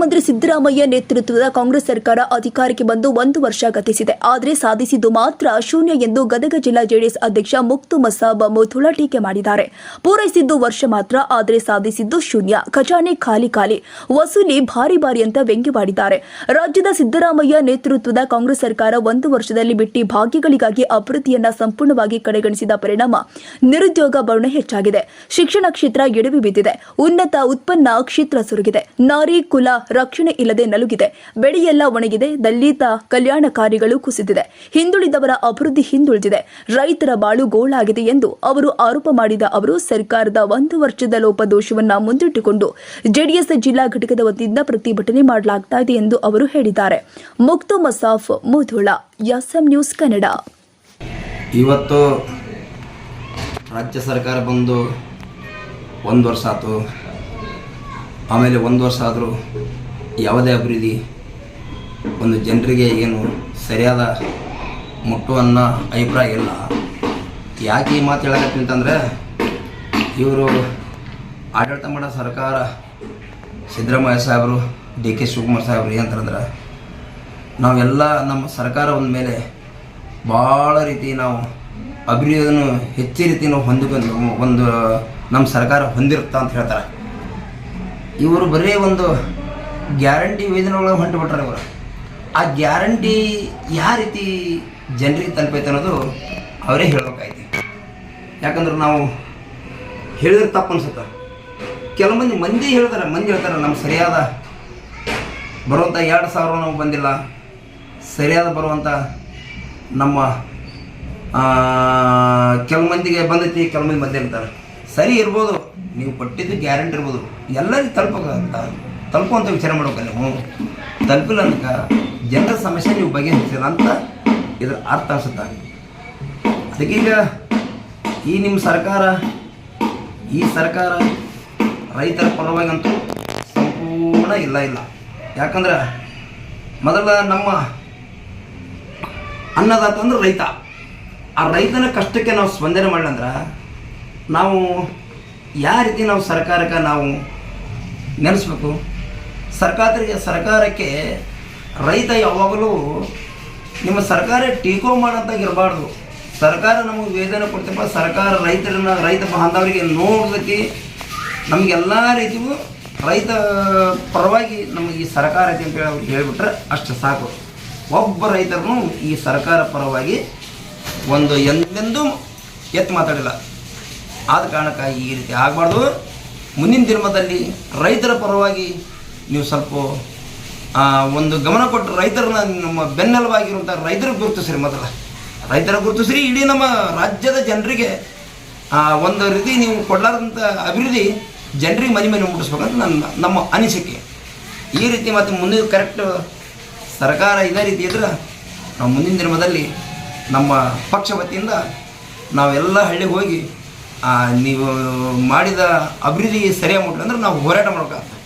ಮುಖ್ಯಮಂತ್ರಿ ಸಿದ್ದರಾಮಯ್ಯ ನೇತೃತ್ವದ ಕಾಂಗ್ರೆಸ್ ಸರ್ಕಾರ ಅಧಿಕಾರಕ್ಕೆ ಬಂದು 1 ವರ್ಷ ಗತಿಸಿದೆ. ಆದರೆ ಸಾಧಿಸಿದ್ದು ಮಾತ್ರ ಶೂನ್ಯ ಎಂದು ಗದಗ ಜಿಲ್ಲಾ ಜೆಡಿಎಸ್ ಅಧ್ಯಕ್ಷ ಮುಕ್ತು ಮಸಾಬ್ ಮುಥುಳ ಟೀಕೆ ಮಾಡಿದ್ದಾರೆ. ಪೂರೈಸಿದ್ದು ವರ್ಷ ಮಾತ್ರ, ಆದರೆ ಸಾಧಿಸಿದ್ದು ಶೂನ್ಯ. ಖಜಾನೆ ಖಾಲಿ, ವಸೂಲಿ ಭಾರಿ ಅಂತ ವ್ಯಂಗ್ಯವಾಡಿದ್ದಾರೆ. ರಾಜ್ಯದ ಸಿದ್ದರಾಮಯ್ಯ ನೇತೃತ್ವದ ಕಾಂಗ್ರೆಸ್ ಸರ್ಕಾರ 1 ವರ್ಷದಲ್ಲಿ ಬಿಟ್ಟಿ ಭಾಗ್ಯಗಳಿಗಾಗಿ ಅಭಿವೃದ್ಧಿಯನ್ನ ಸಂಪೂರ್ಣವಾಗಿ ಕಡೆಗಣಿಸಿದ ಪರಿಣಾಮ ನಿರುದ್ಯೋಗ ಬವಣೆ ಹೆಚ್ಚಾಗಿದೆ. ಶಿಕ್ಷಣ ಕ್ಷೇತ್ರ ಎಡವಿ ಬಿದ್ದಿದೆ. ಉನ್ನತ ಉತ್ಪನ್ನ ಕ್ಷೇತ್ರ ಸುರುಗಿದೆ. ನಾರಿ ಕುಲ ರಕ್ಷಣೆ ಇಲ್ಲದೆ ನಲುಗಿದೆ. ಬೆಳೆಯೆಲ್ಲ ಒಣಗಿದೆ. ದಲಿತ ಕಲ್ಯಾಣ ಕಾರ್ಯಗಳು ಕುಸಿದಿದೆ. ಹಿಂದುಳಿದವರ ಅಭಿವೃದ್ಧಿ ಹಿಂದುಳಿದಿದೆ. ರೈತರ ಬಾಳು ಗೋಳಾಗಿದೆ ಎಂದು ಅವರು ಆರೋಪ ಮಾಡಿದ ಅವರು ಸರ್ಕಾರದ 1 ವರ್ಷದ ಲೋಪದೋಷವನ್ನ ಮುಂದಿಟ್ಟುಕೊಂಡು ಜೆಡಿಎಸ್ ಜಿಲ್ಲಾ ಘಟಕದ ವತಿಯಿಂದ ಪ್ರತಿಭಟನೆ ಮಾಡಲಾಗ್ತಾ ಇದೆ ಎಂದು ಅವರು ಹೇಳಿದ್ದಾರೆ. ಮುಕ್ತು ಮಸಾಫ್ ಮುಧೋಳ, ಎಸ್ಎಂ ನ್ಯೂಸ್ ಕನ್ನಡ. ಇವತ್ತು ರಾಜ್ಯ ಸರ್ಕಾರ ಬಂದು 1 ವರ್ಷ ಆಯಿತು. ಆಮೇಲೆ 1 ವರ್ಷ ಆದರೂ ಯಾವುದೇ ಅಭಿವೃದ್ಧಿ ಒಂದು ಜನರಿಗೆ ಏನು ಸರಿಯಾದ ಮುಟ್ಟುವನ್ನ ಅಭಿಪ್ರಾಯ ಇಲ್ಲ. ಯಾಕೆ ಈ ಮಾತು ಹೇಳಕತ್ತೀನಿ ಅಂತಂದರೆ, ಇವರು ಆಡಳಿತ ಮಾಡೋ ಸರ್ಕಾರ ಸಿದ್ದರಾಮಯ್ಯ ಸಾಹೇಬರು, ಡಿ ಕೆ ಶಿವಕುಮಾರ್ ಸಾಹೇಬರು ಏನಂತಂದ್ರೆ, ನಾವೆಲ್ಲ ನಮ್ಮ ಸರ್ಕಾರ ಒಂದ ಮೇಲೆ ಭಾಳ ರೀತಿ ನಾವು ಅಭಿವೃದ್ಧಿಯನ್ನು ಹೆಚ್ಚು ರೀತಿ ನಾವು ಒಂದು ನಮ್ಮ ಸರ್ಕಾರ ಹೊಂದಿರುತ್ತಾ ಅಂತ ಹೇಳ್ತಾರೆ. ಇವರು ಬರೀ ಒಂದು ಗ್ಯಾರಂಟಿ ಯೋಜನೆಗಳು ಹೊಂಟುಬಿಟ್ರೆ ಇವರು ಆ ಗ್ಯಾರಂಟಿ ಯಾವ ರೀತಿ ಜನರಿಗೆ ತಲುಪೈತೆ ಅನ್ನೋದು ಅವರೇ ಹೇಳ್ಬೇಕಾಯ್ತು. ಯಾಕಂದ್ರೆ ನಾವು ಹೇಳಿದ್ರೆ ತಪ್ಪು ಅನ್ಸುತ್ತೆ. ಕೆಲವು ಮಂದಿ ಹೇಳ್ತಾರೆ ನಮ್ಮ ಸರಿಯಾದ ಬರುವಂಥ 2,000 ನಾವು ಬಂದಿಲ್ಲ, ಸರಿಯಾದ ಬರುವಂಥ ನಮ್ಮ ಕೆಲವು ಮಂದಿಗೆ ಬಂದೈತಿ, ಕೆಲವು ಮಂದಿ ಬಂದಿರ್ತಾರೆ. ಸರಿ ಇರ್ಬೋದು, ನೀವು ಕೊಟ್ಟಿದ್ದು ಗ್ಯಾರಂಟಿ ಇರ್ಬೋದು, ಎಲ್ಲರಿಗೂ ತಲುಪುವಂಥ ವಿಚಾರ ಮಾಡ್ಬೇಕಲ್ಲ. ನೀವು ತಲುಪಿಲ್ಲ ಅಂತ ಜನರ ಸಮಸ್ಯೆ ನೀವು ಬಗೆಹರಿಸಿಲ್ಲ ಅಂತ ಇದ್ರ ಅರ್ಥ ಅನಿಸುತ್ತೆ. ಅದಕ್ಕೀಗ ಈ ನಿಮ್ಮ ಈ ಸರ್ಕಾರ ರೈತರ ಪರವಾಗಂತೂ ಸಂಪೂರ್ಣ ಇಲ್ಲ. ಯಾಕಂದ್ರೆ ಮೊದಲ ನಮ್ಮ ಅನ್ನದಾತ ಅಂದ್ರೆ ರೈತ. ಆ ರೈತನ ಕಷ್ಟಕ್ಕೆ ನಾವು ಸ್ಪಂದನೆ ಮಾಡಲಂದ್ರೆ ನಾವು ಯಾವ ರೀತಿ ನಾವು ಸರ್ಕಾರಕ್ಕೆ ನಾವು ನೆನೆಸ್ಬೇಕು. ಸರ್ಕಾರಕ್ಕೆ ರೈತ ಯಾವಾಗಲೂ ನಿಮ್ಮ ಸರ್ಕಾರ ಟೀಕೋ ಮಾಡೋಂಥ ಇರಬಾರ್ದು. ಸರ್ಕಾರ ನಮಗೆ ವೇತನ ಕೊಡ್ತಪ್ಪ, ಸರ್ಕಾರ ರೈತ ಬಾಂಧವರಿಗೆ ನೋಡೋದಕ್ಕೆ ನಮಗೆಲ್ಲ ರೀತಿಯೂ ರೈತ ಪರವಾಗಿ ನಮಗೆ ಈ ಸರ್ಕಾರ ಐತಿ ಅಂತೇಳಿ ಅವ್ರಿಗೆ ಹೇಳಿಬಿಟ್ರೆ ಅಷ್ಟು ಸಾಕು. ಒಬ್ಬ ರೈತರನ್ನು ಈ ಸರ್ಕಾರ ಪರವಾಗಿ ಎಂದೆಂದೂ ಎತ್ತು ಮಾತಾಡಿಲ್ಲ. ಆದ ಕಾರಣಕ್ಕೆ ಈ ರೀತಿ ಆಗಬಾರ್ದು. ಮುಂದಿನ ದಿನದಲ್ಲಿ ರೈತರ ಪರವಾಗಿ ನೀವು ಸ್ವಲ್ಪ ಒಂದು ಗಮನ ಕೊಟ್ಟು ರೈತರನ್ನ ನಮ್ಮ ಬೆನ್ನೆಲುಬಾಗಿರುವಂಥ ರೈತರಿಗೆ ಗುರುತಿಸ್ರಿ. ಮೊದಲ ರೈತರ ಗುರುತಿಸ್ರಿ. ಇಡೀ ನಮ್ಮ ರಾಜ್ಯದ ಜನರಿಗೆ ಒಂದು ರೀತಿ ನೀವು ಕೊಡಲಾರ್ದಂಥ ಅಭಿವೃದ್ಧಿ ಜನರಿಗೆ ಮನೆ ಮುಟ್ಟಿಸ್ಬೇಕಂತ ನಮ್ಮ ಅನಿಸಿಕೆ. ಈ ರೀತಿ ಮತ್ತು ಮುಂದೆ ಕರೆಕ್ಟ್ ಸರ್ಕಾರ ಇದೇ ರೀತಿ ಇದ್ರೆ ನಾವು ಮುಂದಿನ ದಿನದಲ್ಲಿ ನಮ್ಮ ಪಕ್ಷ ವತಿಯಿಂದ ನಾವೆಲ್ಲ ಹಳ್ಳಿಗೆ ಹೋಗಿ ನೀವು ಮಾಡಿದ ಅಭಿವೃದ್ಧಿ ಸರಿಯಾಗಿ ಮುಟ್ಲಿ ಅಂದ್ರೆ ನಾವು ಹೋರಾಟ ಮಾಡ್ಬೇಕು.